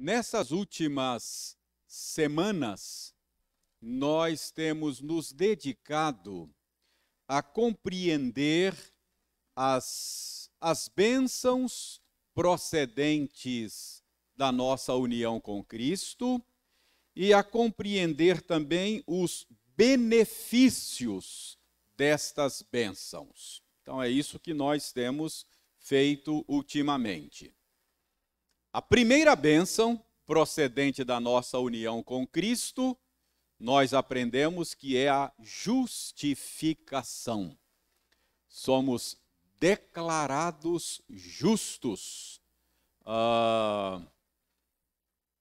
Nessas últimas semanas, nós temos nos dedicado a compreender as bênçãos procedentes da nossa união com Cristo e a compreender também os benefícios destas bênçãos. Então é isso que nós temos feito ultimamente. A primeira bênção procedente da nossa união com Cristo, nós aprendemos que é a justificação. Somos declarados justos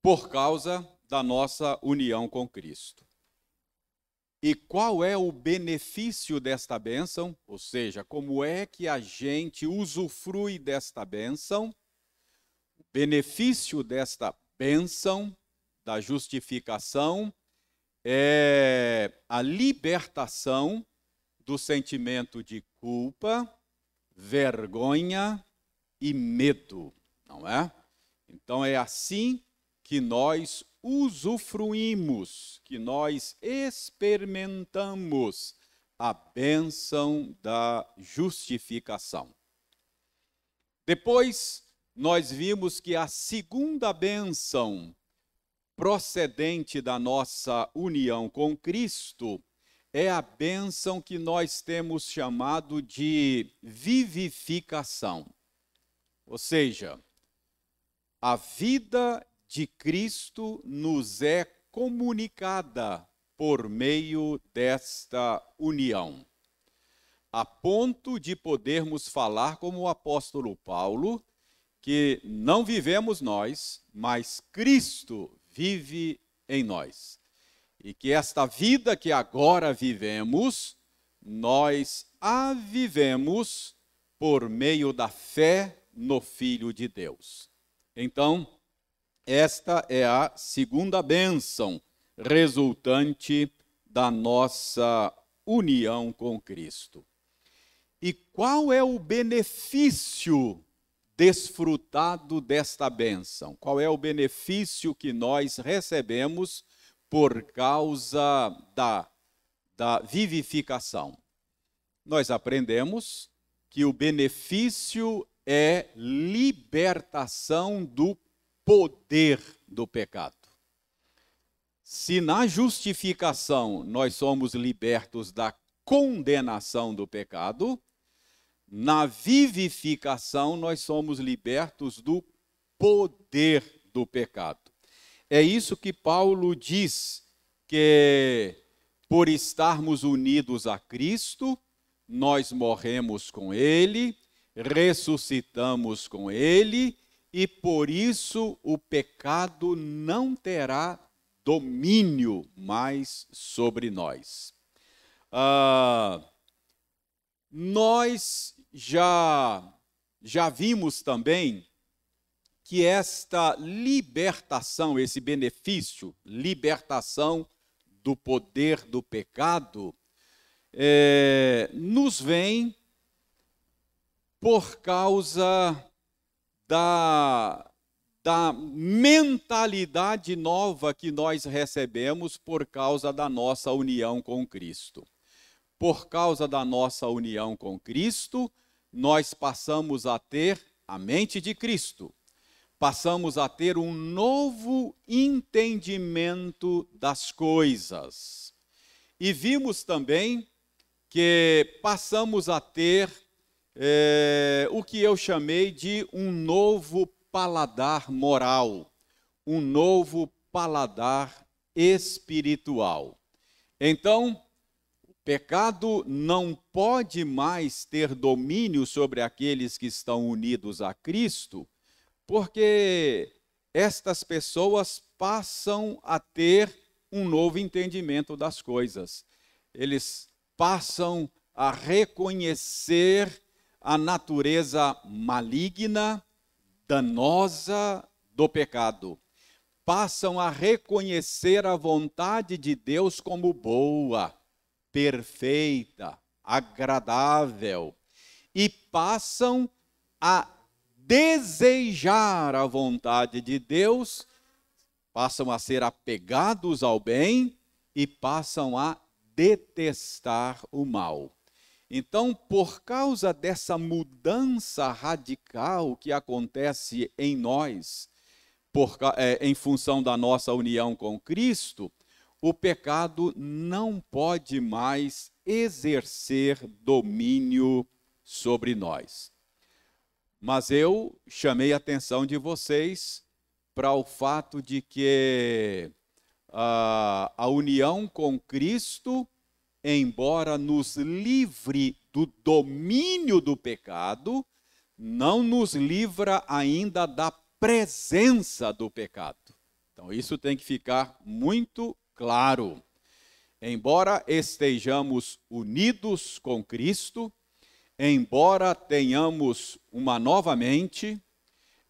por causa da nossa união com Cristo. E qual é o benefício desta bênção? Ou seja, como é que a gente usufrui desta bênção? O benefício desta bênção, da justificação, é a libertação do sentimento de culpa, vergonha e medo, não é? Então é assim que nós usufruímos, que nós experimentamos a bênção da justificação. Depois, nós vimos que a segunda bênção procedente da nossa união com Cristo é a bênção que nós temos chamado de vivificação. Ou seja, a vida de Cristo nos é comunicada por meio desta união, a ponto de podermos falar como o apóstolo Paulo, que não vivemos nós, mas Cristo vive em nós. E que esta vida que agora vivemos, nós a vivemos por meio da fé no Filho de Deus. Então, esta é a segunda bênção resultante da nossa união com Cristo. E qual é o benefício desfrutado desta bênção? Qual é o benefício que nós recebemos por causa da vivificação? Nós aprendemos que o benefício é libertação do poder do pecado. Se na justificação nós somos libertos da condenação do pecado, na vivificação nós somos libertos do poder do pecado. É isso que Paulo diz, que por estarmos unidos a Cristo, nós morremos com Ele, ressuscitamos com Ele, e por isso o pecado não terá domínio mais sobre nós. Nós já vimos também que esta libertação, esse benefício, libertação do poder do pecado, nos vem por causa da mentalidade nova que nós recebemos por causa da nossa união com Cristo. Por causa da nossa união com Cristo, nós passamos a ter a mente de Cristo. Passamos a ter um novo entendimento das coisas. E vimos também que passamos a ter o que eu chamei de um novo paladar moral, um novo paladar espiritual. Então, o pecado não pode mais ter domínio sobre aqueles que estão unidos a Cristo, porque estas pessoas passam a ter um novo entendimento das coisas. Eles passam a reconhecer a natureza maligna, danosa do pecado. Passam a reconhecer a vontade de Deus como boa, perfeita, agradável. E passam a desejar a vontade de Deus passam a ser apegados ao bem e passam a detestar o mal. Então, por causa dessa mudança radical que acontece em nós, em função da nossa união com Cristo, o pecado não pode mais exercer domínio sobre nós. Mas eu chamei a atenção de vocês para o fato de que a união com Cristo, embora nos livre do domínio do pecado, não nos livra ainda da presença do pecado. Então, isso tem que ficar muito claro. Embora estejamos unidos com Cristo, embora tenhamos uma nova mente,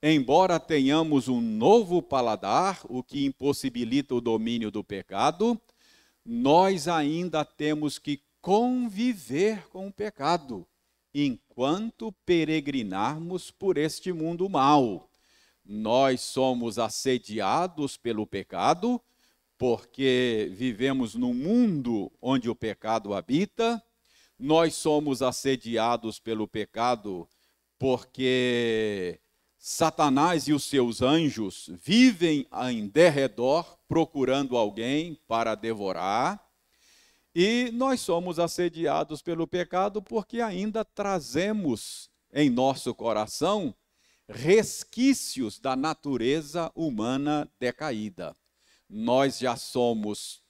embora tenhamos um novo paladar, o que impossibilita o domínio do pecado, nós ainda temos que conviver com o pecado, enquanto peregrinarmos por este mundo mau. Nós somos assediados pelo pecado, porque vivemos num mundo onde o pecado habita. Nós somos assediados pelo pecado porque Satanás e os seus anjos vivem em derredor procurando alguém para devorar. E nós somos assediados pelo pecado porque ainda trazemos em nosso coração resquícios da natureza humana decaída. Nós já somos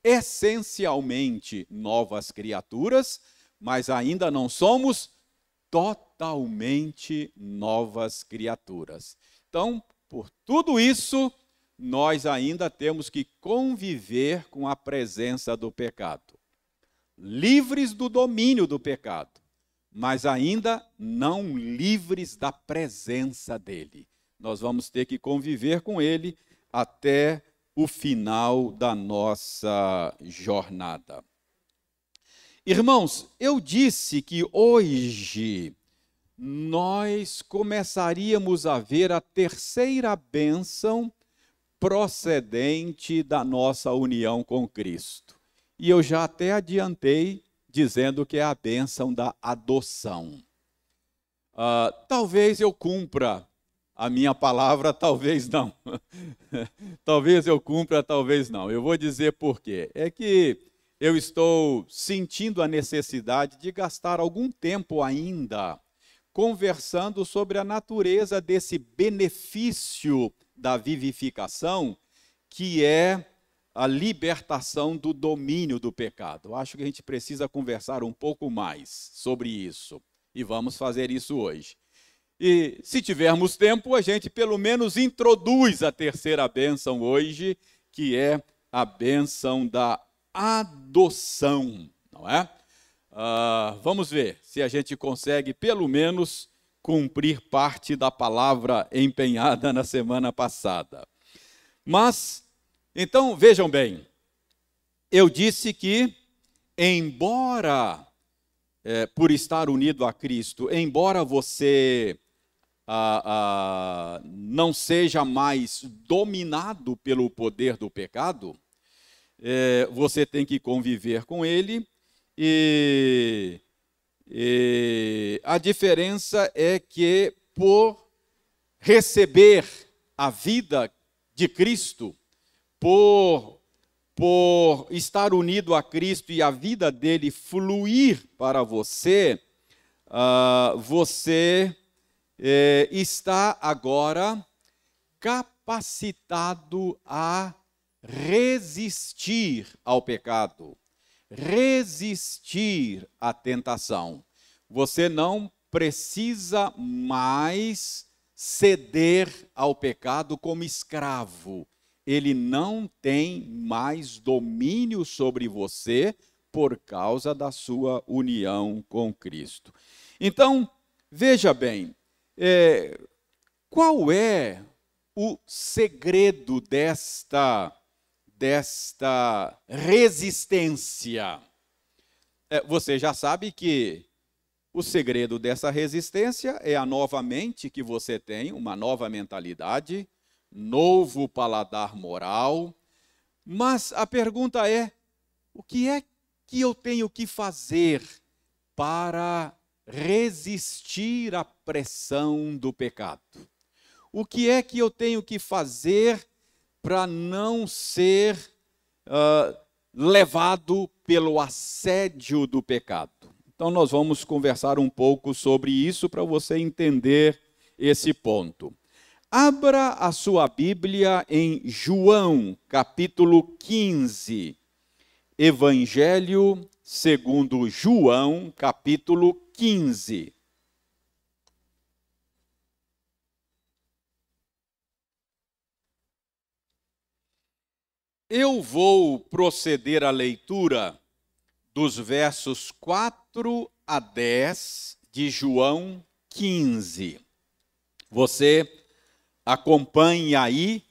essencialmente novas criaturas, mas ainda não somos totalmente novas criaturas. Então, por tudo isso, nós ainda temos que conviver com a presença do pecado. Livres do domínio do pecado, mas ainda não livres da presença dele. Nós vamos ter que conviver com ele até o final da nossa jornada. Irmãos, eu disse que hoje nós começaríamos a ver a terceira bênção procedente da nossa união com Cristo. E eu já até adiantei dizendo que é a bênção da adoção. Talvez eu cumpra a minha palavra, talvez não. Talvez eu cumpra, talvez não. Eu vou dizer por quê. É que eu estou sentindo a necessidade de gastar algum tempo ainda conversando sobre a natureza desse benefício da vivificação, que é a libertação do domínio do pecado. Eu acho que a gente precisa conversar um pouco mais sobre isso. E vamos fazer isso hoje. E se tivermos tempo, a gente pelo menos introduz a terceira bênção hoje, que é a bênção da adoção, não é? Vamos ver se a gente consegue pelo menos cumprir parte da palavra empenhada na semana passada. Mas, então, vejam bem, eu disse que, embora, por estar unido a Cristo, embora você não seja mais dominado pelo poder do pecado, você tem que conviver com ele, e a diferença é que, por receber a vida de Cristo, por estar unido a Cristo e a vida dele fluir para você, você está agora capacitado a resistir ao pecado, resistir à tentação. Você não precisa mais ceder ao pecado como escravo. Ele não tem mais domínio sobre você por causa da sua união com Cristo. Então, veja bem, qual é o segredo desta resistência? Você já sabe que o segredo dessa resistência é a nova mente que você tem, uma nova mentalidade, novo paladar moral. Mas a pergunta é: o que é que eu tenho que fazer para resistir à pressão do pecado? O que é que eu tenho que fazer para não ser levado pelo assédio do pecado? Então nós vamos conversar um pouco sobre isso para você entender esse ponto. Abra a sua Bíblia em João, capítulo 15. Evangelho segundo João, capítulo 15. Eu vou proceder à leitura dos versos 4 a 10 de João 15. Você acompanhe aí,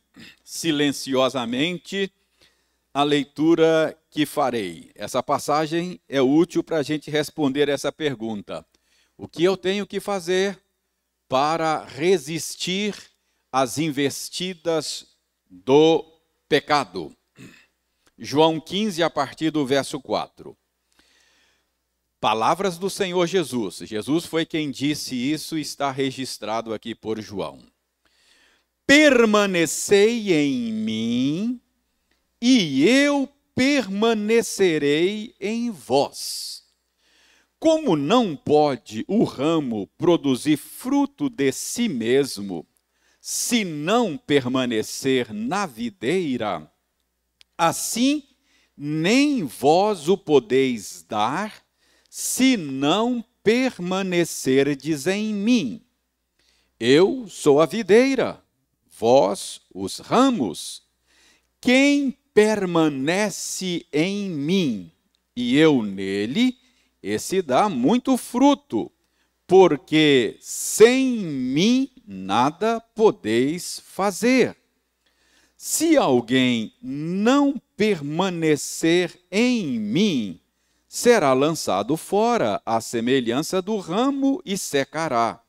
silenciosamente, a leitura que farei. Essa passagem é útil para a gente responder essa pergunta: o que eu tenho que fazer para resistir às investidas do pecado? João 15, a partir do verso 4. Palavras do Senhor Jesus. Jesus foi quem disse isso e está registrado aqui por João. Permanecei em mim e eu permanecerei em vós. Como não pode o ramo produzir fruto de si mesmo, se não permanecer na videira, assim nem vós o podeis dar, se não permanecerdes em mim. Eu sou a videira, vós os ramos. Quem permanece em mim e eu nele, esse dá muito fruto, porque sem mim nada podeis fazer. Se alguém não permanecer em mim, será lançado fora à semelhança do ramo e secará.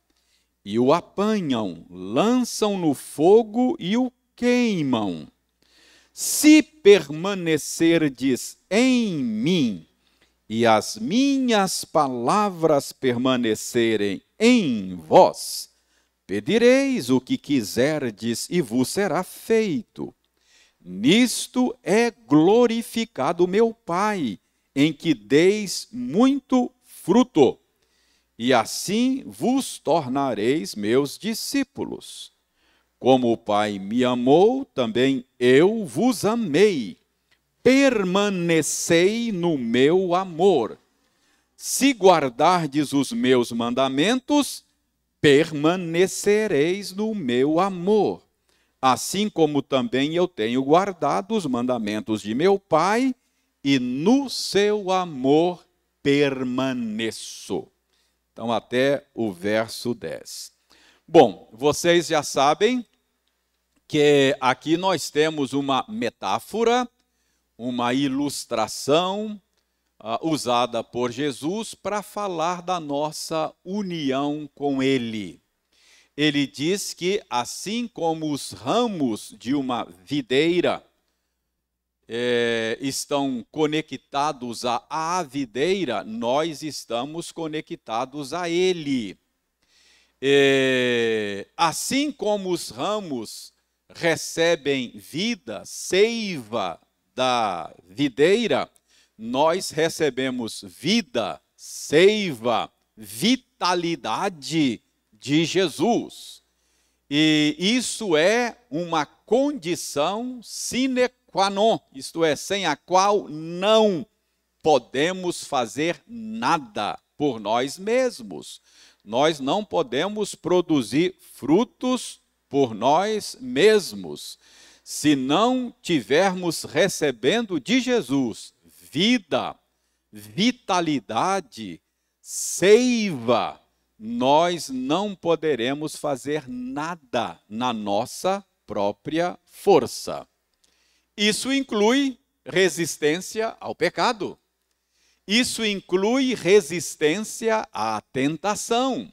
E o apanham, lançam no fogo e o queimam. Se permanecerdes em mim, e as minhas palavras permanecerem em vós, pedireis o que quiserdes e vos será feito. Nisto é glorificado meu Pai, em que deis muito fruto, e assim vos tornareis meus discípulos. Como o Pai me amou, também eu vos amei. Permanecei no meu amor. Se guardardes os meus mandamentos, permanecereis no meu amor. Assim como também eu tenho guardado os mandamentos de meu Pai, e no seu amor permaneço. Então, até o verso 10. Bom, vocês já sabem que aqui nós temos uma metáfora, uma ilustração usada por Jesus para falar da nossa união com Ele. Ele diz que assim como os ramos de uma videira estão conectados à videira, nós estamos conectados a Ele. Assim como os ramos recebem vida, seiva da videira, nós recebemos vida, seiva, vitalidade de Jesus. E isso é uma condição sine qua non, isto é, sem a qual não podemos fazer nada por nós mesmos. Nós não podemos produzir frutos por nós mesmos. Se não tivermos recebendo de Jesus vida, vitalidade, seiva, nós não poderemos fazer nada na nossa própria força. Isso inclui resistência ao pecado. Isso inclui resistência à tentação.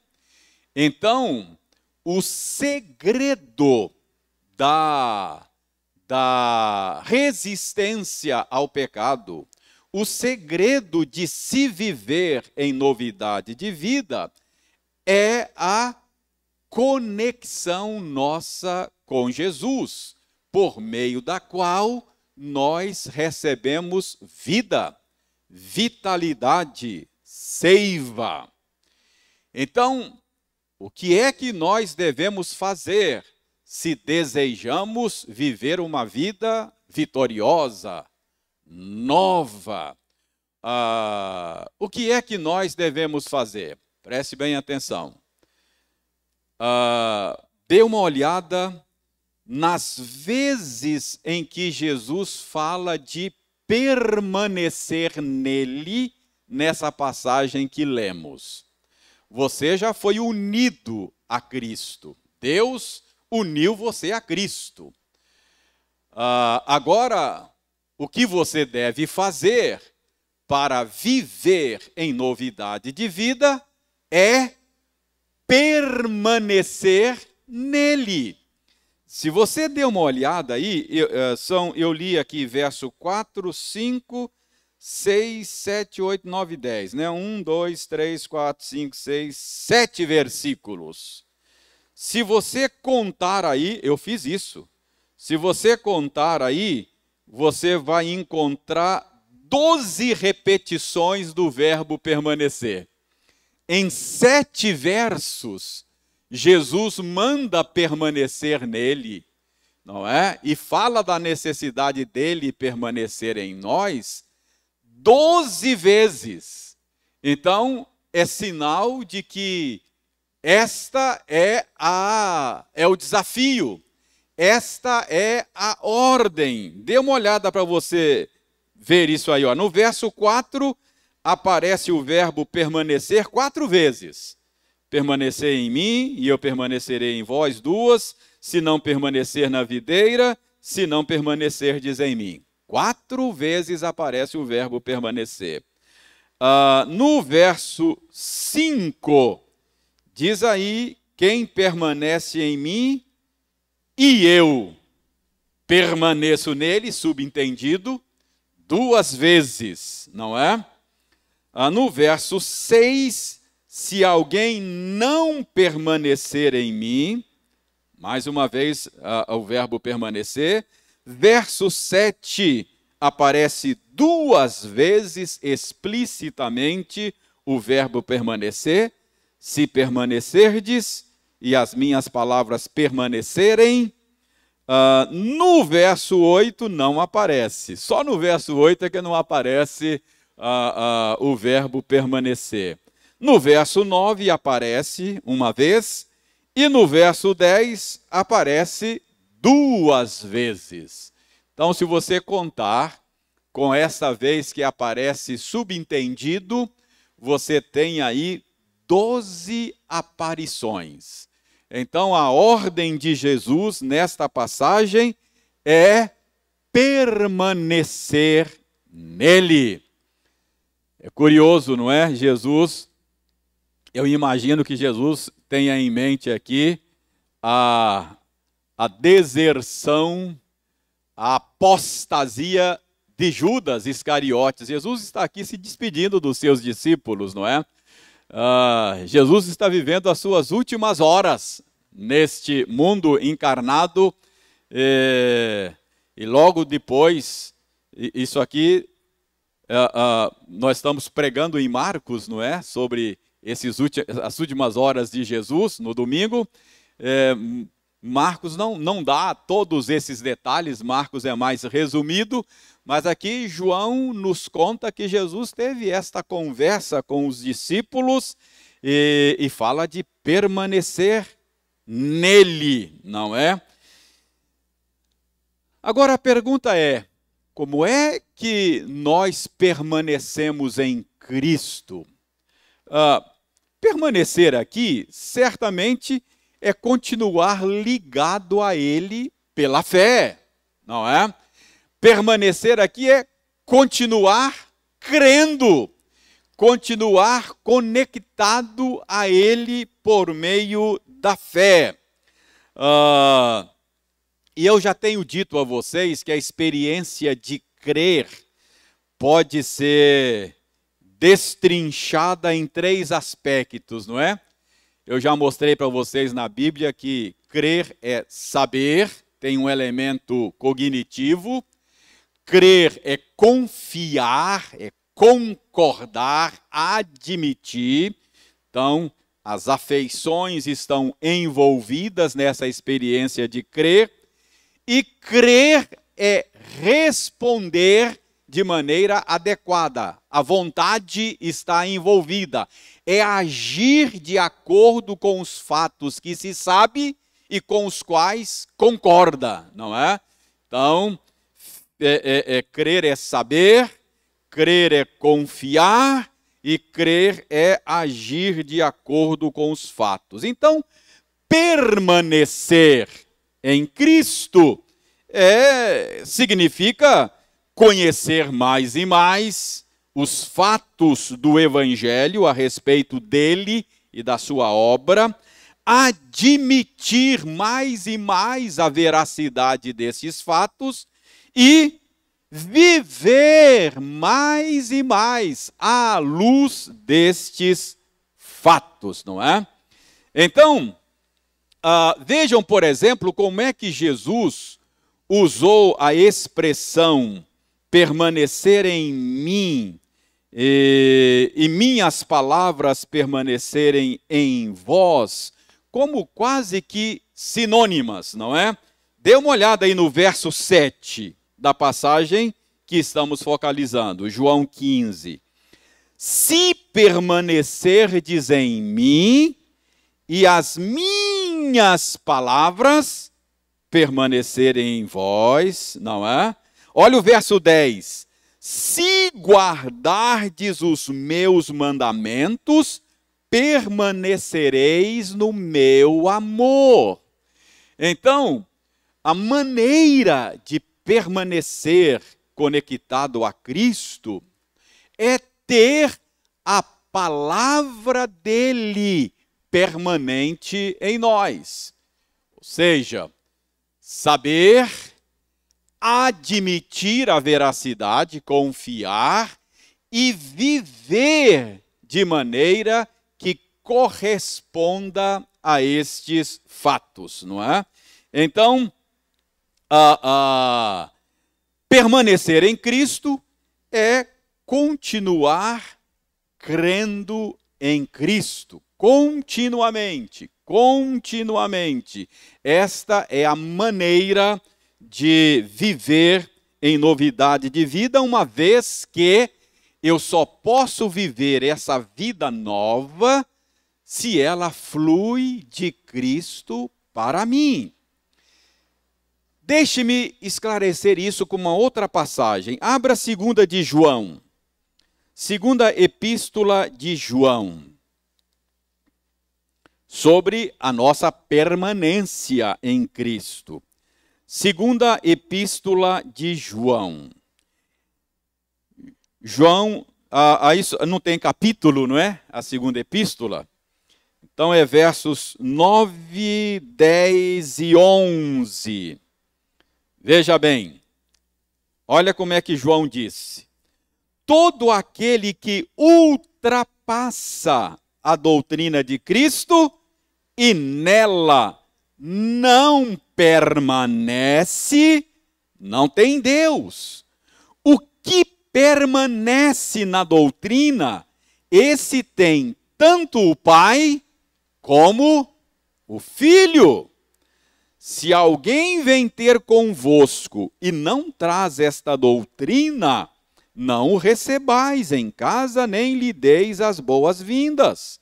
Então, o segredo da resistência ao pecado, o segredo de se viver em novidade de vida é a conexão nossa com Jesus, por meio da qual nós recebemos vida, vitalidade, seiva. Então, o que é que nós devemos fazer se desejamos viver uma vida vitoriosa, nova? O que é que nós devemos fazer? Preste bem atenção. Dê uma olhada nas vezes em que Jesus fala de permanecer nele, nessa passagem que lemos. Você já foi unido a Cristo. Deus uniu você a Cristo. Agora, o que você deve fazer para viver em novidade de vida é permanecer nele. Se você der uma olhada aí, eu li aqui verso 4, 5, 6, 7, 8, 9, 10. Né? 1, 2, 3, 4, 5, 6, 7 versículos. Se você contar aí, eu fiz isso. Se você contar aí, você vai encontrar 12 repetições do verbo permanecer. Em 7 versos, Jesus manda permanecer nele, não é? E fala da necessidade dele permanecer em nós 12 vezes. Então, é sinal de que esta é o desafio, esta é a ordem. Dê uma olhada para você ver isso aí. Ó. No verso 4, aparece o verbo permanecer 4 vezes. Permanecer em mim, e eu permanecerei em vós, 2. Se não permanecer na videira, se não permanecerdes em mim. 4 vezes aparece o verbo permanecer. No verso 5, diz aí, quem permanece em mim e eu permaneço nele, subentendido, 2 vezes, não é? No verso 6, se alguém não permanecer em mim, mais uma vez o verbo permanecer. Verso 7, aparece 2 vezes explicitamente o verbo permanecer. Se permanecerdes e as minhas palavras permanecerem. No verso 8 não aparece. Só no verso 8 é que não aparece o verbo permanecer. No verso 9 aparece uma vez, e no verso 10 aparece 2 vezes. Então, se você contar com essa vez que aparece subentendido, você tem aí 12 aparições. Então, a ordem de Jesus nesta passagem é permanecer nele. É curioso, não é? Eu imagino que Jesus tenha em mente aqui a deserção, a apostasia de Judas Iscariotes. Jesus está aqui se despedindo dos seus discípulos, não é? Jesus está vivendo as suas últimas horas neste mundo encarnado, e logo depois, isso aqui, nós estamos pregando em Marcos, não é? Sobre as últimas horas de Jesus, no domingo. Marcos não dá todos esses detalhes, Marcos é mais resumido, mas aqui João nos conta que Jesus teve esta conversa com os discípulos e fala de permanecer nele, não é? Agora a pergunta é, como é que nós permanecemos em Cristo? Permanecer aqui, certamente, é continuar ligado a Ele pela fé, não é? Permanecer aqui é continuar crendo, continuar conectado a Ele por meio da fé. E eu já tenho dito a vocês que a experiência de crer pode ser destrinchada em 3 aspectos, não é? Eu já mostrei para vocês na Bíblia que crer é saber, tem um elemento cognitivo. Crer é confiar, é concordar, admitir. Então, as afeições estão envolvidas nessa experiência de crer. E crer é responder de maneira adequada. A vontade está envolvida. É agir de acordo com os fatos que se sabe e com os quais concorda, não é? Então, crer é saber, crer é confiar e crer é agir de acordo com os fatos. Então, permanecer em Cristo significa conhecer mais e mais os fatos do Evangelho a respeito dele e da sua obra, admitir mais e mais a veracidade desses fatos e viver mais e mais à luz destes fatos, não é? Então, vejam, por exemplo, como é que Jesus usou a expressão permanecer em mim e minhas palavras permanecerem em vós, como quase que sinônimas, não é? Dê uma olhada aí no verso 7 da passagem que estamos focalizando, João 15. Se permanecerdes em mim e as minhas palavras permanecerem em vós, não é? Olha o verso 10. Se guardardes os meus mandamentos, permanecereis no meu amor. Então, a maneira de permanecer conectado a Cristo é ter a palavra dele permanente em nós. Ou seja, saber, admitir a veracidade, confiar e viver de maneira que corresponda a estes fatos, não é? Então, permanecer em Cristo é continuar crendo em Cristo, continuamente. Esta é a maneira de viver em novidade de vida, uma vez que eu só posso viver essa vida nova se ela flui de Cristo para mim. Deixe-me esclarecer isso com uma outra passagem. Abra 2 de João. 2ª Epístola de João. Sobre a nossa permanência em Cristo. 2ª Epístola de João. João, isso não tem capítulo, não é? A 2ª Epístola. Então é versos 9, 10 e 11. Veja bem, olha como é que João disse. Todo aquele que ultrapassa a doutrina de Cristo e nela não permanece, não tem Deus. O que permanece na doutrina, esse tem tanto o Pai como o Filho. Se alguém vem ter convosco e não traz esta doutrina, não o recebais em casa, nem lhe deis as boas-vindas.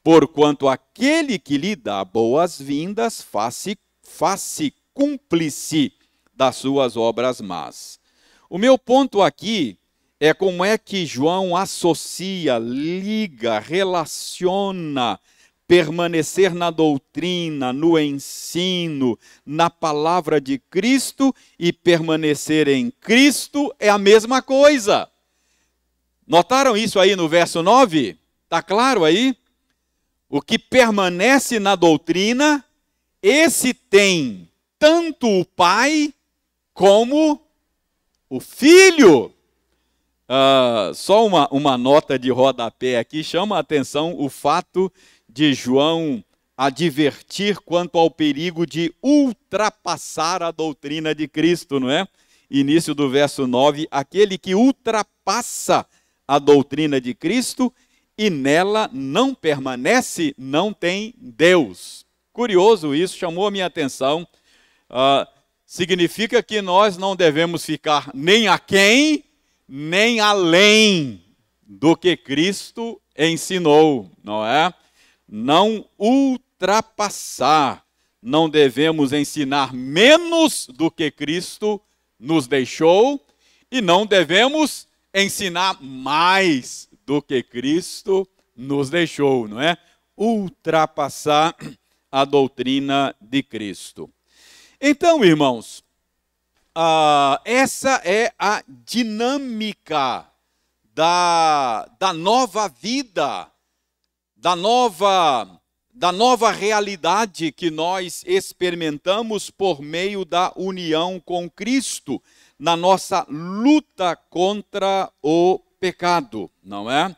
Porquanto aquele que lhe dá boas-vindas, faz-se cúmplice das suas obras más. O meu ponto aqui é como é que João associa, liga, relaciona permanecer na doutrina, no ensino, na palavra de Cristo e permanecer em Cristo é a mesma coisa. Notaram isso aí no verso 9? Está claro aí? O que permanece na doutrina, esse tem tanto o Pai como o Filho. Só uma nota de rodapé aqui, chama a atenção o fato de João advertir quanto ao perigo de ultrapassar a doutrina de Cristo, não é? Início do verso 9, aquele que ultrapassa a doutrina de Cristo e nela não permanece, não tem Deus. Curioso isso, chamou a minha atenção. Significa que nós não devemos ficar nem aquém, nem além do que Cristo ensinou, não é? Não ultrapassar, não devemos ensinar menos do que Cristo nos deixou e não devemos ensinar mais do que Cristo nos deixou, não é? Ultrapassar a doutrina de Cristo. Então, irmãos, essa é a dinâmica da nova vida, da nova realidade que nós experimentamos por meio da união com Cristo, na nossa luta contra o pecado, não é?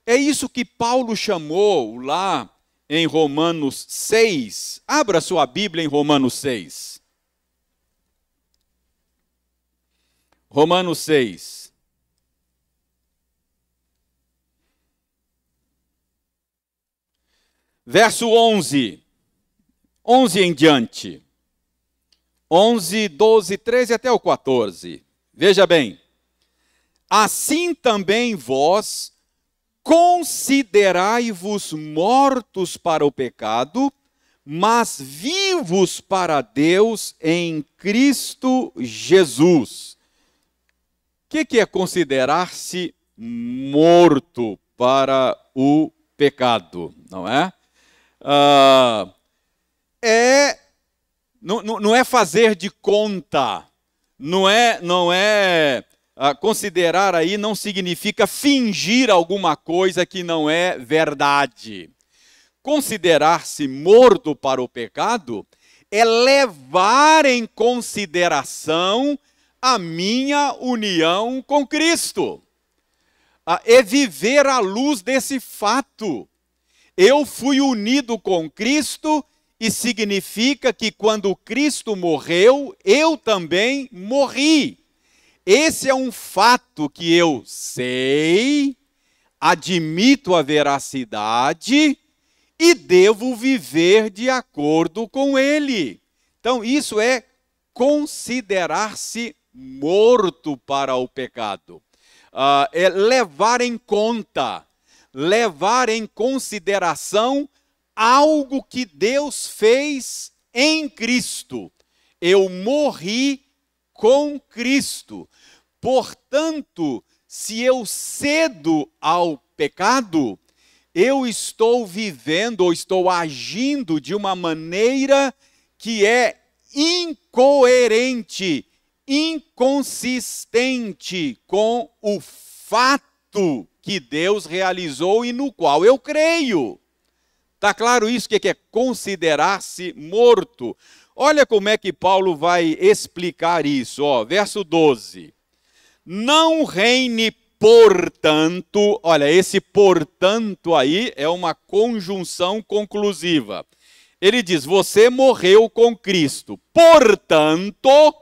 É isso que Paulo chamou lá em Romanos 6. Abra sua Bíblia em Romanos 6. Romanos 6. Verso 11. 11 em diante. 11, 12, 13 até o 14. Veja bem. Assim também vós considerai-vos mortos para o pecado, mas vivos para Deus em Cristo Jesus. O que é considerar-se morto para o pecado, não é? Não é fazer de conta, não é considerar aí não significa fingir alguma coisa que não é verdade. Considerar-se morto para o pecado é levar em consideração a minha união com Cristo. É viver à luz desse fato. Eu fui unido com Cristo e significa que quando Cristo morreu, eu também morri. Esse é um fato que eu sei, admito a veracidade e devo viver de acordo com ele. Então, isso é considerar-se morto para o pecado. É levar em conta, levar em consideração algo que Deus fez em Cristo. Eu morri com Cristo. Portanto, se eu cedo ao pecado, eu estou vivendo ou estou agindo de uma maneira que é incoerente, inconsistente com o fato que Deus realizou e no qual eu creio. Está claro isso? O que é considerar-se morto? Olha como é que Paulo vai explicar isso. Verso 12. Não reine, portanto, olha, esse portanto aí é uma conjunção conclusiva. Ele diz, você morreu com Cristo, portanto,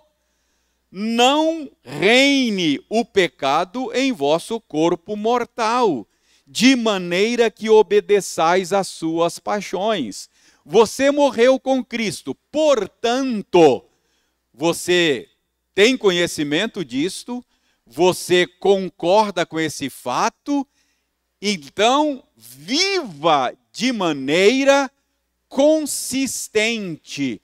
não reine o pecado em vosso corpo mortal, de maneira que obedeçais às suas paixões. Você morreu com Cristo, portanto, você tem conhecimento disto, você concorda com esse fato, então viva de maneira consistente,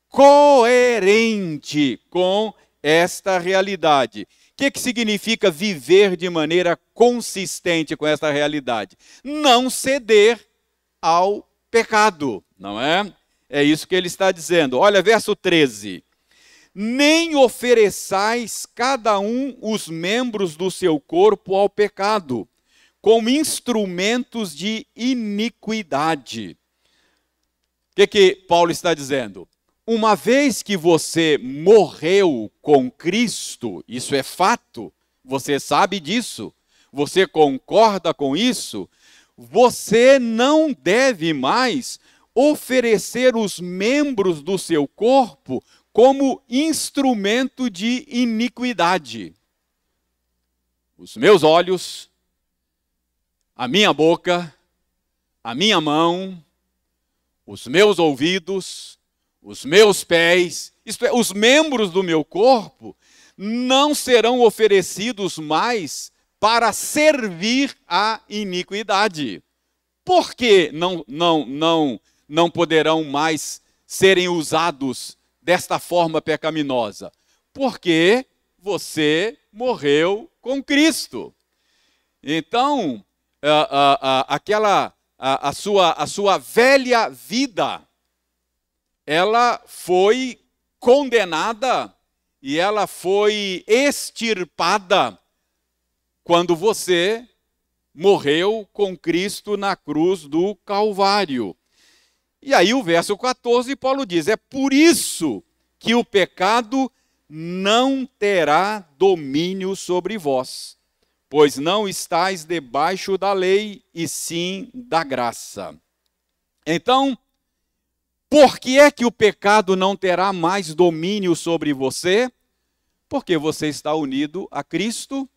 coerente com esta realidade. O que significa viver de maneira consistente com esta realidade? Não ceder ao pecado, não é? É isso que ele está dizendo. Olha, verso 13. Nem ofereçais cada um os membros do seu corpo ao pecado, como instrumentos de iniquidade. O que Paulo está dizendo? uma vez que você morreu com Cristo, isso é fato, você sabe disso, você concorda com isso, você não deve mais oferecer os membros do seu corpo como instrumento de iniquidade. Os meus olhos, a minha boca, a minha mão, os meus ouvidos, os meus pés, isto é, os membros do meu corpo, não serão oferecidos mais para servir à iniquidade. Por que não poderão mais serem usados desta forma pecaminosa? Porque você morreu com Cristo. Então, a sua velha vida, ela foi condenada e ela foi extirpada quando você morreu com Cristo na cruz do Calvário. E aí o verso 14, Paulo diz, é por isso que o pecado não terá domínio sobre vós, pois não estáis debaixo da lei, e sim da graça. Então, por que é que o pecado não terá mais domínio sobre você? Porque você está unido a Cristo,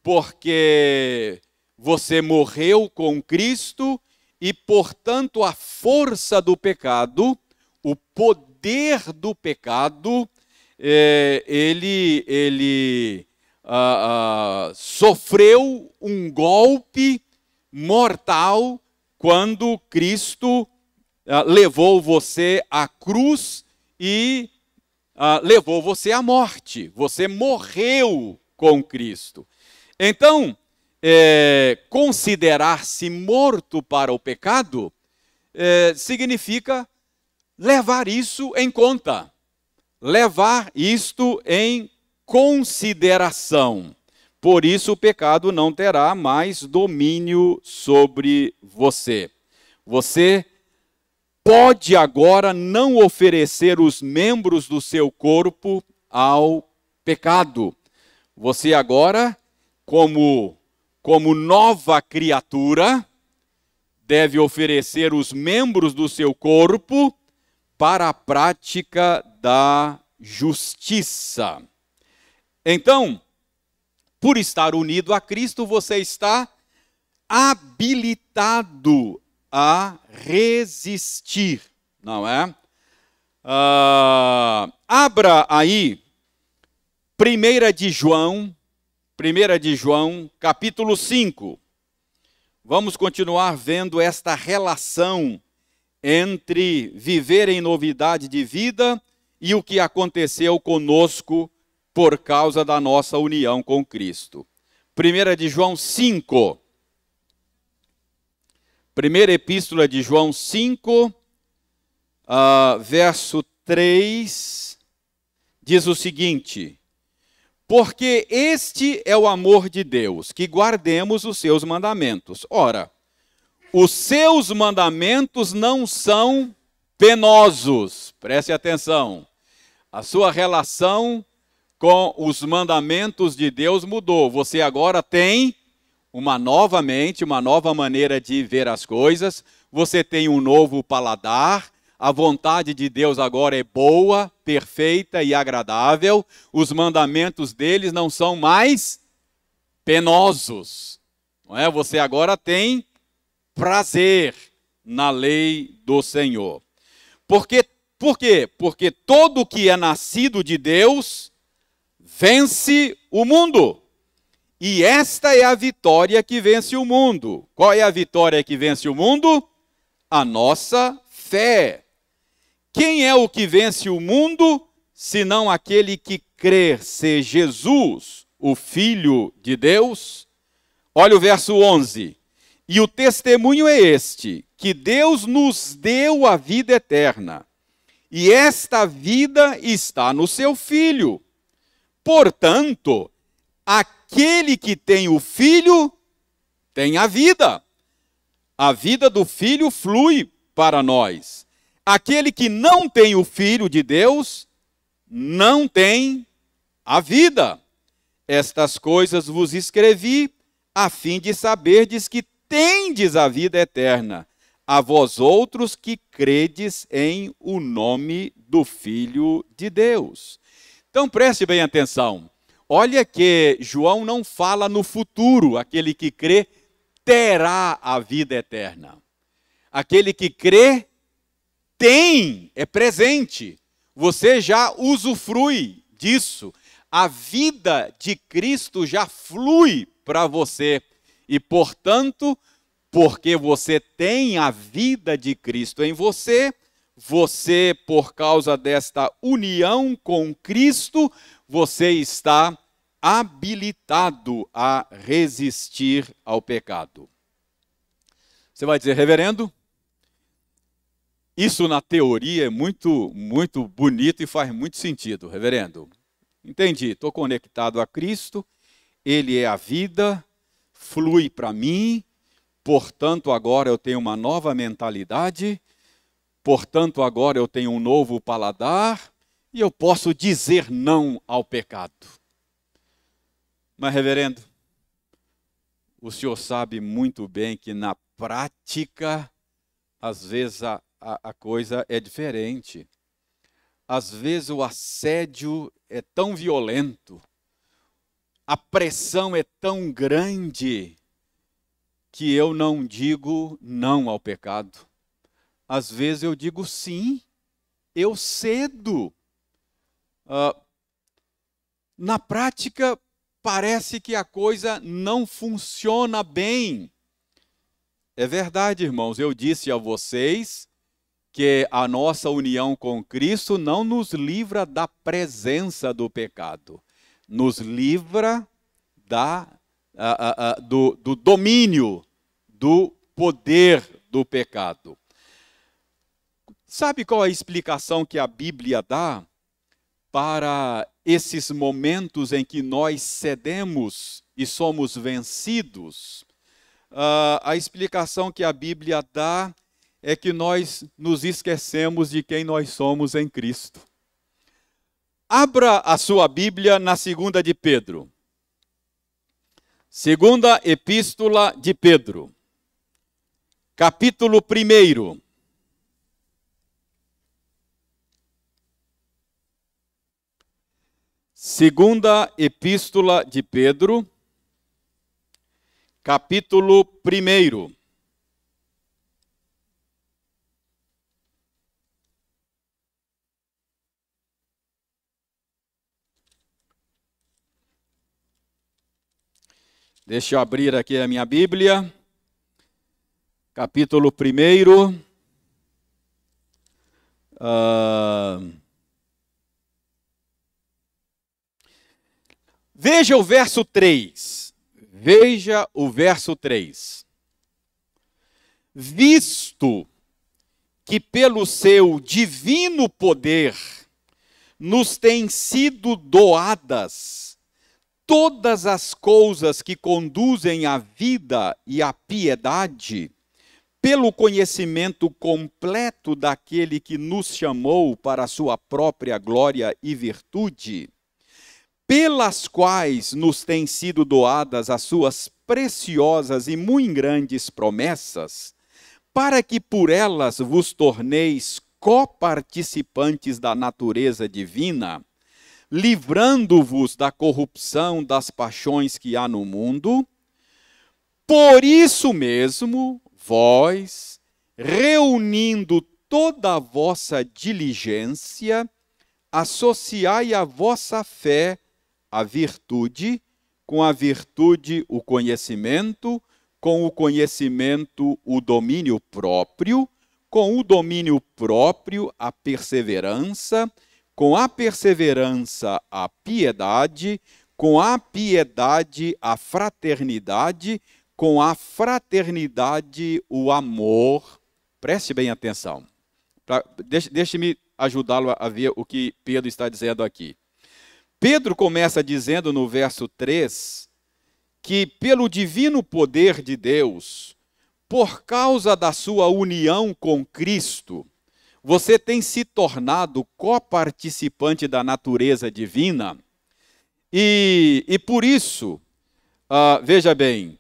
porque você morreu com Cristo e, portanto, a força do pecado, o poder do pecado, ele sofreu um golpe mortal quando Cristo levou você à cruz e levou você à morte. Você morreu com Cristo. Então, considerar-se morto para o pecado significa levar isso em conta, levar isto em consideração. Por isso o pecado não terá mais domínio sobre você. Você pode agora não oferecer os membros do seu corpo ao pecado. Você agora, como nova criatura, deve oferecer os membros do seu corpo para a prática da justiça. Então, por estar unido a Cristo, você está habilitado a resistir, não é? Abra aí 1 de João, capítulo 5. Vamos continuar vendo esta relação entre viver em novidade de vida e o que aconteceu conosco por causa da nossa união com Cristo. 1 de João 5. Primeira epístola de João 5, verso 3, diz o seguinte: porque este é o amor de Deus, que guardemos os seus mandamentos. Ora, os seus mandamentos não são penosos. Preste atenção. A sua relação com os mandamentos de Deus mudou. Você agora tem uma nova mente, uma nova maneira de ver as coisas. Você tem um novo paladar. A vontade de Deus agora é boa, perfeita e agradável. Os mandamentos deles não são mais penosos. Não é? Você agora tem prazer na lei do Senhor. Por quê? Porque todo que é nascido de Deus vence o mundo. E esta é a vitória que vence o mundo. Qual é a vitória que vence o mundo? A nossa fé. Quem é o que vence o mundo, senão aquele que crer ser Jesus, o Filho de Deus? Olha o verso 11. E o testemunho é este, que Deus nos deu a vida eterna, e esta vida está no seu Filho. Portanto, aquele que tem o Filho tem a vida. A vida do Filho flui para nós. Aquele que não tem o Filho de Deus, não tem a vida. Estas coisas vos escrevi, a fim de saberdes que tendes a vida eterna, a vós outros que credes em o nome do Filho de Deus. Então preste bem atenção. Olha que João não fala no futuro, aquele que crê terá a vida eterna. Aquele que crê tem, é presente. Você já usufrui disso. A vida de Cristo já flui para você. E, portanto, porque você tem a vida de Cristo em você, você, por causa desta união com Cristo, você está habilitado a resistir ao pecado. Você vai dizer, reverendo, isso na teoria é muito bonito e faz muito sentido, reverendo. Entendi, estou conectado a Cristo, Ele é a vida, flui para mim, portanto agora eu tenho uma nova mentalidade, portanto agora eu tenho um novo paladar e eu posso dizer não ao pecado. Mas, reverendo, o senhor sabe muito bem que na prática, às vezes a coisa é diferente. Às vezes o assédio é tão violento, a pressão é tão grande, que eu não digo não ao pecado. Às vezes eu digo sim, eu cedo. Na prática, parece que a coisa não funciona bem. É verdade, irmãos, eu disse a vocês que a nossa união com Cristo não nos livra da presença do pecado, nos livra do domínio, do poder do pecado. Sabe qual é a explicação que a Bíblia dá para esses momentos em que nós cedemos e somos vencidos? A explicação que a Bíblia dá é que nós nos esquecemos de quem nós somos em Cristo. Abra a sua Bíblia na 2 de Pedro. 2ª Epístola de Pedro, capítulo 1. Segunda Epístola de Pedro, capítulo 1. Deixa eu abrir aqui a minha Bíblia, capítulo 1. Veja o verso 3. Veja o verso 3. Visto que pelo seu divino poder nos têm sido doadas todas as coisas que conduzem à vida e à piedade, pelo conhecimento completo daquele que nos chamou para a sua própria glória e virtude, pelas quais nos têm sido doadas as suas preciosas e muito grandes promessas, para que por elas vos torneis coparticipantes da natureza divina, livrando-vos da corrupção das paixões que há no mundo. Por isso mesmo, vós, reunindo toda a vossa diligência, associai a vossa fé à virtude, com a virtude o conhecimento, com o conhecimento o domínio próprio, com o domínio próprio a perseverança, com a perseverança a piedade, com a piedade a fraternidade, com a fraternidade o amor. Preste bem atenção. Deixe-me ajudá-lo a ver o que Pedro está dizendo aqui. Pedro começa dizendo no verso 3 que pelo divino poder de Deus, por causa da sua união com Cristo, você tem se tornado coparticipante da natureza divina, e por isso, veja bem,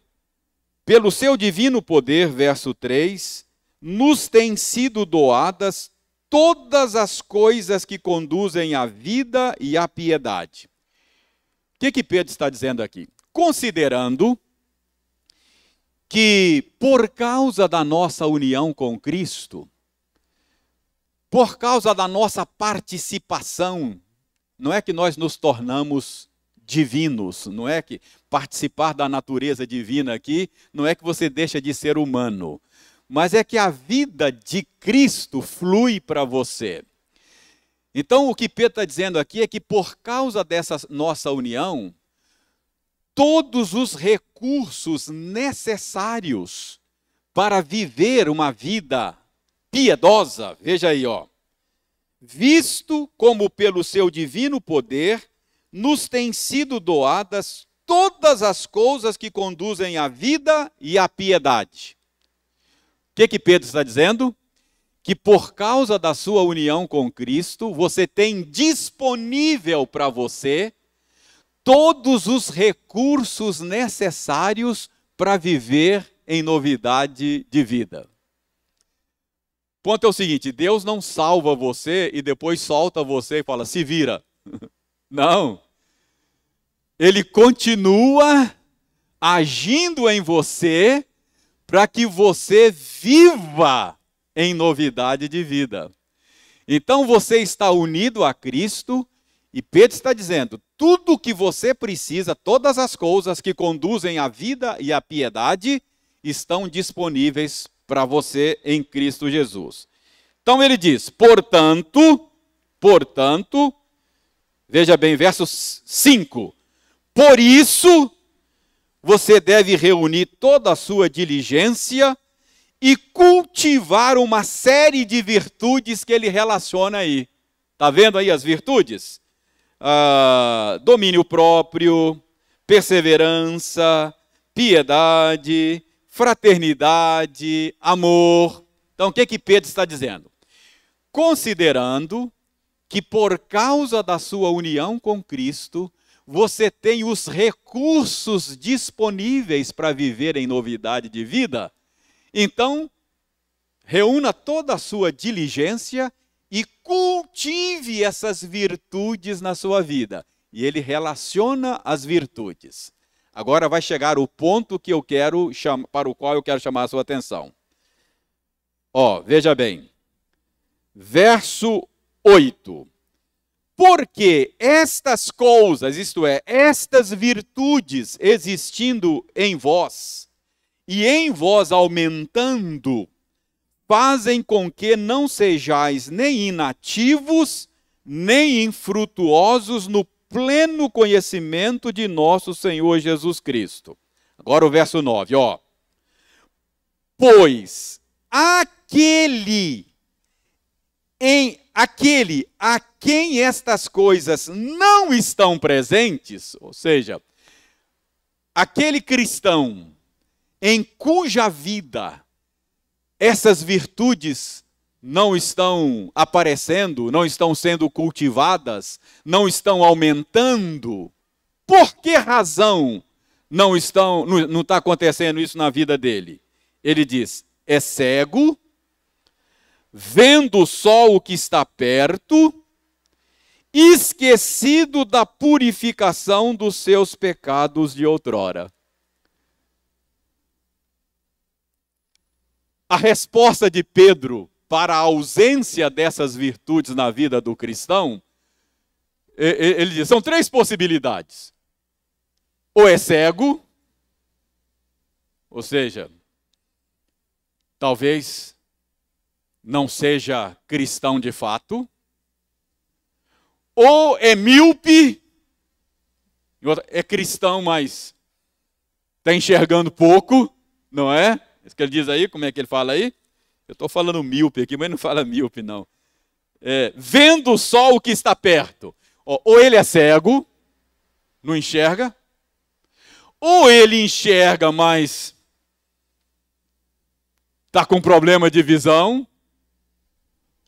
pelo seu divino poder, verso 3, nos têm sido doadas todas as coisas que conduzem à vida e à piedade. O que Pedro está dizendo aqui? Considerando que por causa da nossa união com Cristo, por causa da nossa participação, não é que nós nos tornamos divinos, não é que participar da natureza divina aqui, não é que você deixa de ser humano, mas é que a vida de Cristo flui para você. Então, o que Pedro está dizendo aqui é que por causa dessa nossa união, todos os recursos necessários para viver uma vida piedosa, veja aí, visto como pelo seu divino poder nos têm sido doadas todas as coisas que conduzem à vida e à piedade. O que Pedro está dizendo? Que por causa da sua união com Cristo, você tem disponível para você todos os recursos necessários para viver em novidade de vida. O ponto é o seguinte: Deus não salva você e depois solta você e fala, se vira. Não. Ele continua agindo em você para que você viva em novidade de vida. Então você está unido a Cristo e Pedro está dizendo, tudo o que você precisa, todas as coisas que conduzem à vida e à piedade, estão disponíveis para você em Cristo Jesus. Então ele diz, portanto, veja bem, verso 5, por isso você deve reunir toda a sua diligência e cultivar uma série de virtudes que ele relaciona aí. Está vendo aí as virtudes? Domínio próprio, perseverança, piedade, fraternidade, amor. Então, o que Pedro está dizendo? Considerando que por causa da sua união com Cristo, você tem os recursos disponíveis para viver em novidade de vida, então, reúna toda a sua diligência e cultive essas virtudes na sua vida. E ele relaciona as virtudes. Agora vai chegar o ponto que para o qual eu quero chamar a sua atenção. Veja bem. Verso 8. Porque estas coisas, isto é, estas virtudes existindo em vós, e em vós aumentando, fazem com que não sejais nem inativos, nem infrutuosos no pleno conhecimento de nosso Senhor Jesus Cristo. Agora o verso 9, Pois aquele a quem estas coisas não estão presentes, ou seja, aquele cristão em cuja vida essas virtudes não estão aparecendo, não estão sendo cultivadas, não estão aumentando, por que razão não está acontecendo isso na vida dele? Ele diz, é cego, vendo só o que está perto, esquecido da purificação dos seus pecados de outrora. A resposta de Pedro para a ausência dessas virtudes na vida do cristão, ele diz, são três possibilidades. Ou é cego, ou seja, talvez não seja cristão de fato, ou é míope, é cristão, mas está enxergando pouco, não é? Isso que ele diz aí, como é que ele fala aí? Eu estou falando míope aqui, mas não fala míope, não. Vendo só o que está perto. Ou ele é cego, não enxerga, ou ele enxerga, mas está com problema de visão,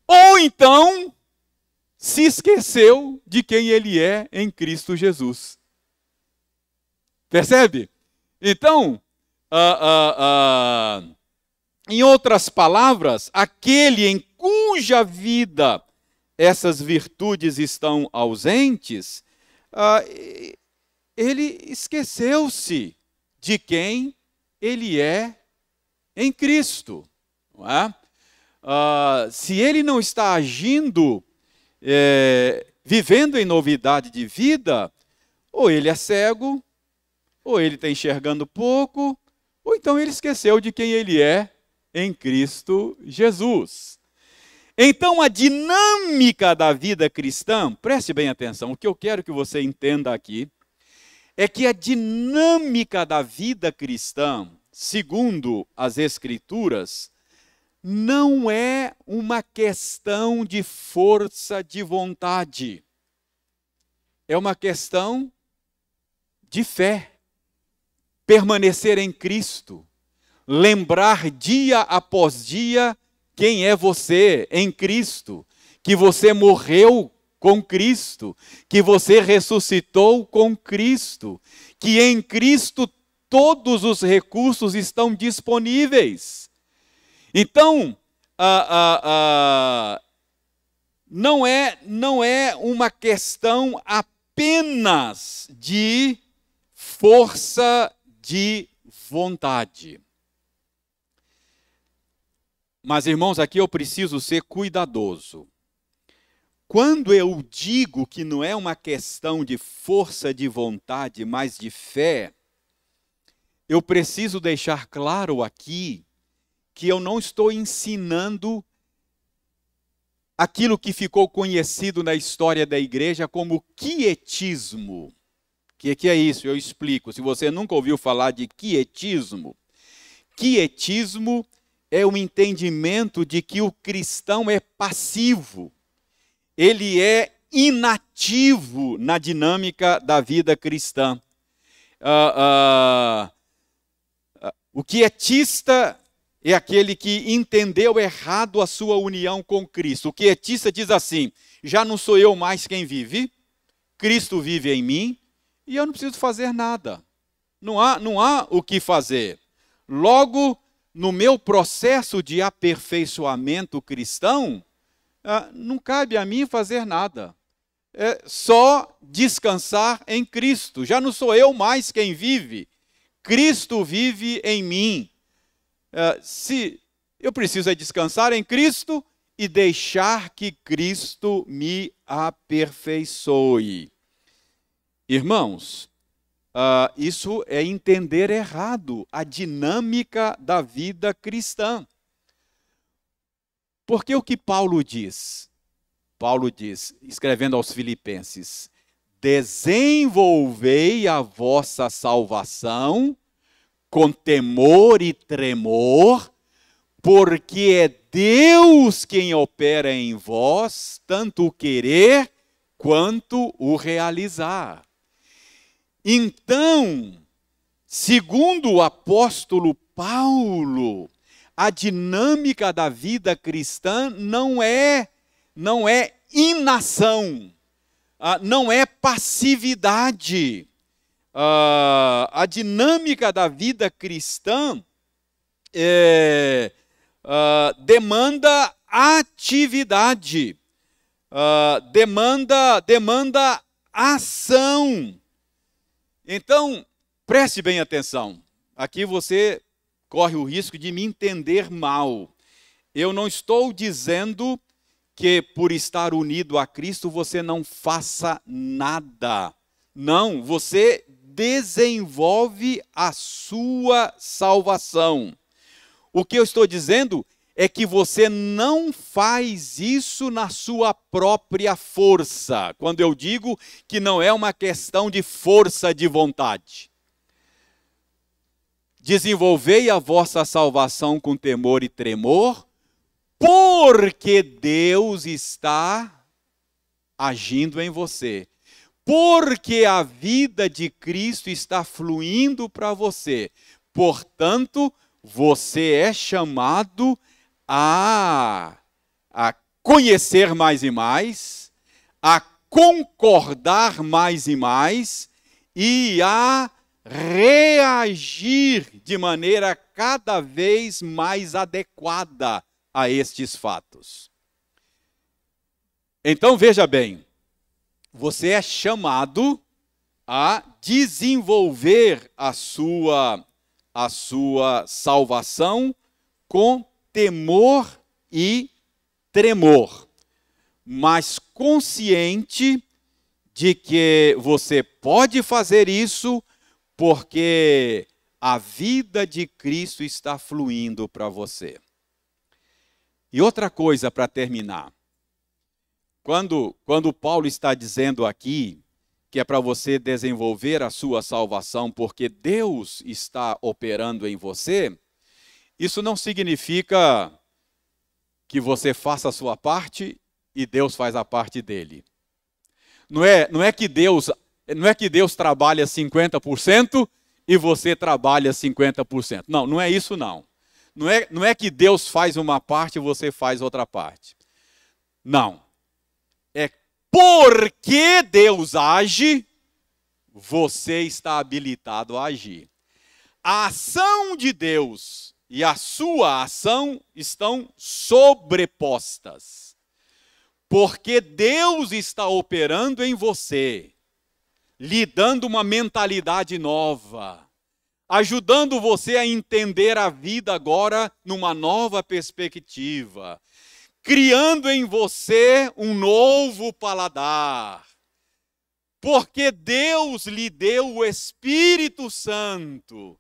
ou então se esqueceu de quem ele é em Cristo Jesus. Percebe? Então, em outras palavras, aquele em cuja vida essas virtudes estão ausentes, ele esqueceu-se de quem ele é em Cristo. Não é? Se ele não está agindo, vivendo em novidade de vida, ou ele é cego, ou ele está enxergando pouco, ou então ele esqueceu de quem ele é em Cristo Jesus. Então, a dinâmica da vida cristã, preste bem atenção, o que eu quero que você entenda aqui, é que a dinâmica da vida cristã, segundo as Escrituras, não é uma questão de força de vontade, é uma questão de fé. Permanecer em Cristo, lembrar dia após dia quem é você em Cristo, que você morreu com Cristo, que você ressuscitou com Cristo, que em Cristo todos os recursos estão disponíveis. Então, não é uma questão apenas de força de vontade. Mas, irmãos, aqui eu preciso ser cuidadoso. Quando eu digo que não é uma questão de força de vontade, mas de fé, eu preciso deixar claro aqui que eu não estou ensinando aquilo que ficou conhecido na história da igreja como quietismo. O que é isso? Eu explico. Se você nunca ouviu falar de quietismo, quietismo é o entendimento de que o cristão é passivo. Ele é inativo na dinâmica da vida cristã. O quietista é aquele que entendeu errado a sua união com Cristo. O quietista diz assim: já não sou eu mais quem vive, Cristo vive em mim, e eu não preciso fazer nada. Não há o que fazer. Logo, no meu processo de aperfeiçoamento cristão, não cabe a mim fazer nada. É só descansar em Cristo. Já não sou eu mais quem vive, Cristo vive em mim. Se eu preciso é descansar em Cristo e deixar que Cristo me aperfeiçoe. Irmãos, isso é entender errado a dinâmica da vida cristã. Porque o que Paulo diz? Paulo diz, escrevendo aos Filipenses: desenvolvei a vossa salvação com temor e tremor, porque é Deus quem opera em vós, tanto o querer quanto o realizar. Então, segundo o apóstolo Paulo, a dinâmica da vida cristã não é inação, não é passividade. A dinâmica da vida cristã demanda atividade, demanda ação. Então, preste bem atenção. Aqui você corre o risco de me entender mal. Eu não estou dizendo que por estar unido a Cristo você não faça nada. Não, você desenvolve a sua salvação. O que eu estou dizendo é que você não faz isso na sua própria força. Quando eu digo que não é uma questão de força de vontade. Desenvolvei a vossa salvação com temor e tremor, porque Deus está agindo em você. Porque a vida de Cristo está fluindo para você. Portanto, você é chamado a conhecer mais e mais, a concordar mais e mais e a reagir de maneira cada vez mais adequada a estes fatos. Então veja bem, você é chamado a desenvolver a sua salvação com temor e tremor, mas consciente de que você pode fazer isso porque a vida de Cristo está fluindo para você. E outra coisa para terminar. Quando Paulo está dizendo aqui que é para você desenvolver a sua salvação porque Deus está operando em você, isso não significa que você faça a sua parte e Deus faz a parte dele. Não é que Deus trabalha 50% e você trabalha 50%. Não é isso não. Não é que Deus faz uma parte e você faz outra parte. Não. É porque Deus age, você está habilitado a agir. A ação de Deus e a sua ação estão sobrepostas. Porque Deus está operando em você, lhe dando uma mentalidade nova, ajudando você a entender a vida agora numa nova perspectiva, criando em você um novo paladar. Porque Deus lhe deu o Espírito Santo,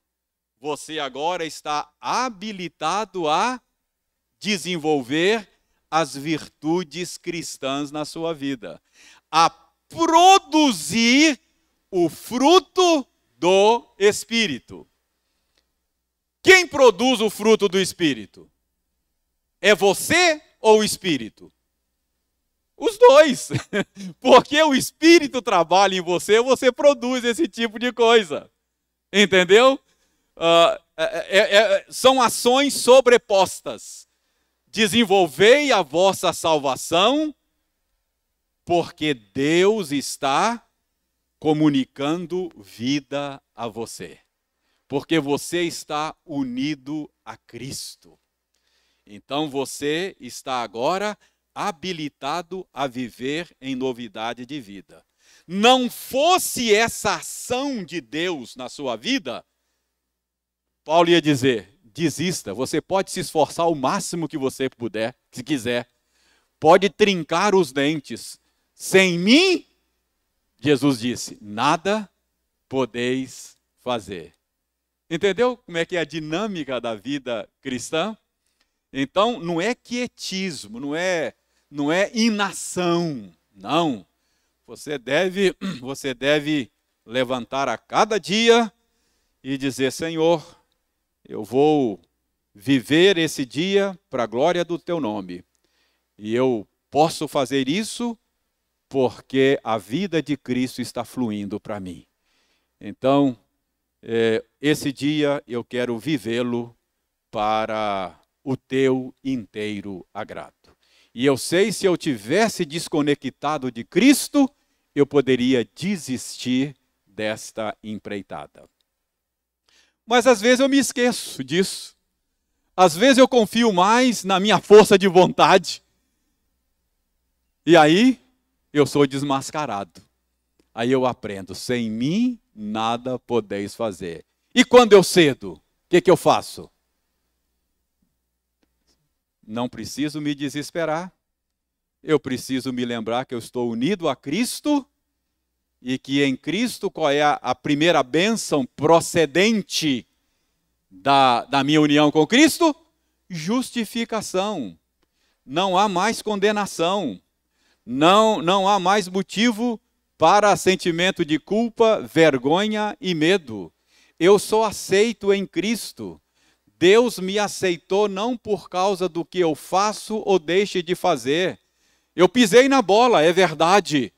você agora está habilitado a desenvolver as virtudes cristãs na sua vida, a produzir o fruto do Espírito. Quem produz o fruto do Espírito? É você ou o Espírito? Os dois. Porque o Espírito trabalha em você, você produz esse tipo de coisa. Entendeu? São ações sobrepostas. Desenvolvei a vossa salvação, porque Deus está comunicando vida a você. Porque você está unido a Cristo. Então você está agora habilitado a viver em novidade de vida. Não fosse essa ação de Deus na sua vida, Paulo ia dizer: desista, você pode se esforçar o máximo que você puder, se quiser. Pode trincar os dentes. Sem mim, Jesus disse, nada podeis fazer. Entendeu como é que é a dinâmica da vida cristã? Então, não é quietismo, não é inação, não. Você deve levantar a cada dia e dizer: Senhor, eu vou viver esse dia para a glória do teu nome. E eu posso fazer isso porque a vida de Cristo está fluindo para mim. Então, esse dia eu quero vivê-lo para o teu inteiro agrado. E eu sei, se eu tivesse desconectado de Cristo, eu poderia desistir desta empreitada. Mas às vezes eu me esqueço disso. Às vezes eu confio mais na minha força de vontade. E aí eu sou desmascarado. Aí eu aprendo: sem mim nada podeis fazer. E quando eu cedo, o que eu faço? Não preciso me desesperar. Eu preciso me lembrar que eu estou unido a Cristo e que em Cristo, qual é a primeira bênção procedente da minha união com Cristo? Justificação. Não há mais condenação. Não há mais motivo para sentimento de culpa, vergonha e medo. Eu sou aceito em Cristo. Deus me aceitou não por causa do que eu faço ou deixe de fazer. Eu pisei na bola, é verdade.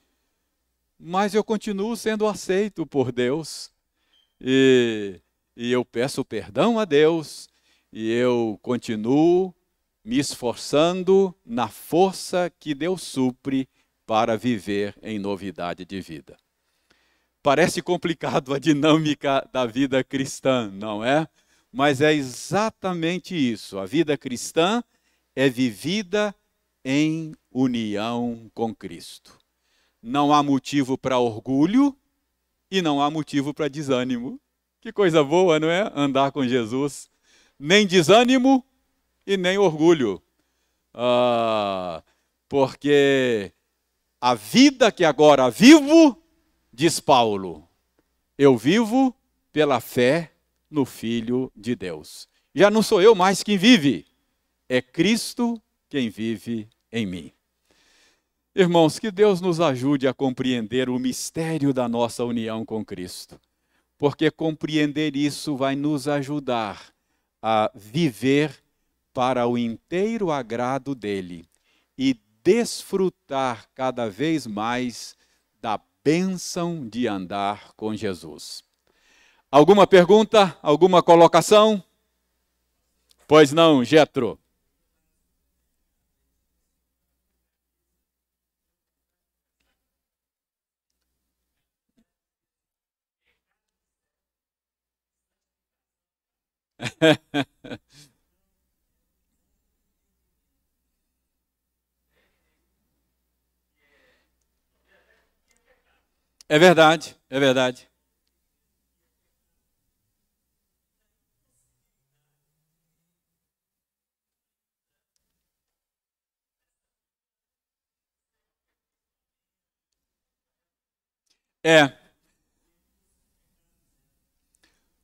Mas eu continuo sendo aceito por Deus. E eu peço perdão a Deus. E eu continuo me esforçando na força que Deus supre para viver em novidade de vida. Parece complicado a dinâmica da vida cristã, não é? Mas é exatamente isso. A vida cristã é vivida em união com Cristo. Não há motivo para orgulho e não há motivo para desânimo. Que coisa boa, não é? Andar com Jesus. Nem desânimo e nem orgulho. Porque a vida que agora vivo, diz Paulo, eu vivo pela fé no Filho de Deus. Já não sou eu mais quem vive, é Cristo quem vive em mim. Irmãos, que Deus nos ajude a compreender o mistério da nossa união com Cristo, porque compreender isso vai nos ajudar a viver para o inteiro agrado dele e desfrutar cada vez mais da bênção de andar com Jesus. Alguma pergunta? Alguma colocação? Pois não, Jetro. É verdade, é verdade. É.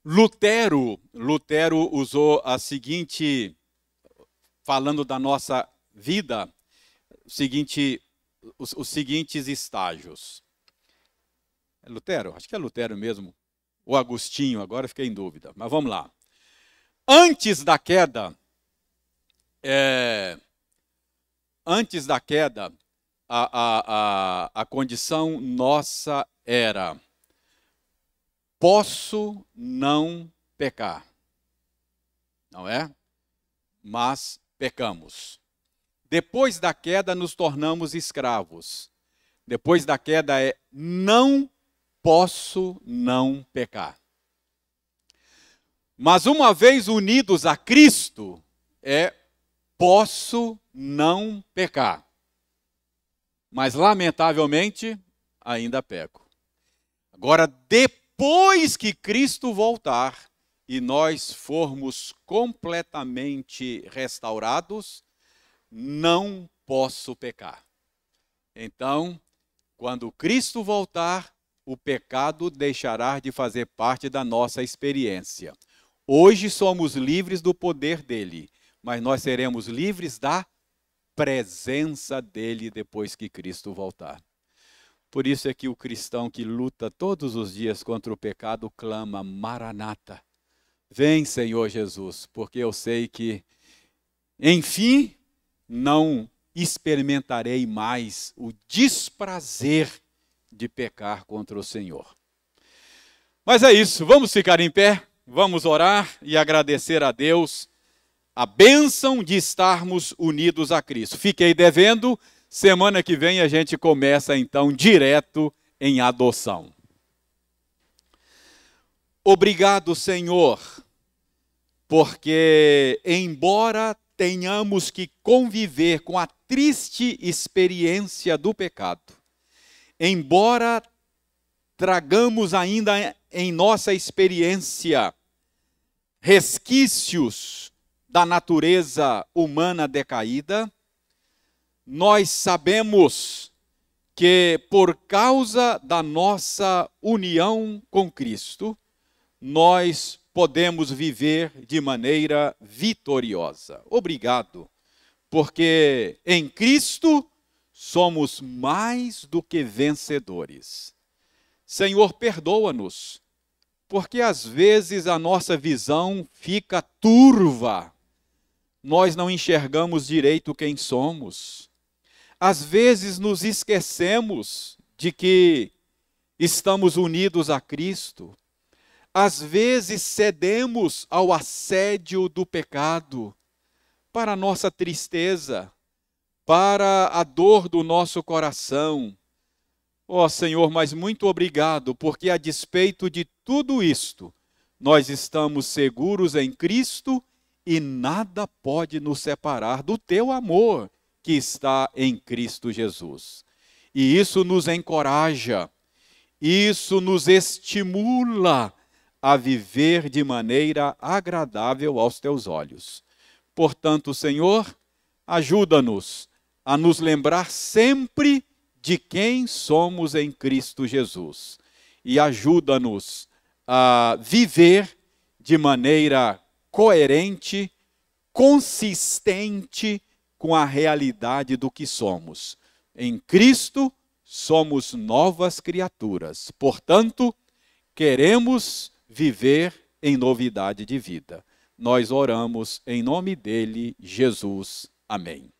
Lutero usou a seguinte, falando da nossa vida, os seguintes estágios. É Lutero? Acho que é Lutero mesmo. Ou Agostinho, agora fiquei em dúvida. Mas vamos lá. Antes da queda, a condição nossa era: posso não pecar. Não é? Mas pecamos. Depois da queda, nos tornamos escravos. Depois da queda é: não posso não pecar. Mas uma vez unidos a Cristo, é: posso não pecar. Mas, lamentavelmente, ainda peco. Agora, depois que Cristo voltar e nós formos completamente restaurados, não posso pecar. Então, quando Cristo voltar, o pecado deixará de fazer parte da nossa experiência. Hoje somos livres do poder dele, mas nós seremos livres da presença dele depois que Cristo voltar. Por isso é que o cristão que luta todos os dias contra o pecado clama: Maranata, vem, Senhor Jesus, porque eu sei que, enfim, não experimentarei mais o desprazer de pecar contra o Senhor. Mas é isso, vamos ficar em pé, vamos orar e agradecer a Deus a bênção de estarmos unidos a Cristo. Fiquei devendo, semana que vem a gente começa então direto em adoção. Obrigado, Senhor, porque embora tenhamos que conviver com a triste experiência do pecado, embora tragamos ainda em nossa experiência resquícios da natureza humana decaída, nós sabemos que por causa da nossa união com Cristo, nós podemos viver de maneira vitoriosa. Obrigado, porque em Cristo somos mais do que vencedores. Senhor, perdoa-nos, porque às vezes a nossa visão fica turva, nós não enxergamos direito quem somos. Às vezes nos esquecemos de que estamos unidos a Cristo. Às vezes cedemos ao assédio do pecado, para a nossa tristeza, para a dor do nosso coração. Ó Senhor, mas muito obrigado, porque a despeito de tudo isto, nós estamos seguros em Cristo e nada pode nos separar do teu amor que está em Cristo Jesus. E isso nos encoraja, isso nos estimula a viver de maneira agradável aos teus olhos. Portanto, Senhor, ajuda-nos a nos lembrar sempre de quem somos em Cristo Jesus. E ajuda-nos a viver de maneira coerente, consistente com a realidade do que somos. Em Cristo somos novas criaturas. Portanto, queremos viver em novidade de vida. Nós oramos em nome dele, Jesus. Amém.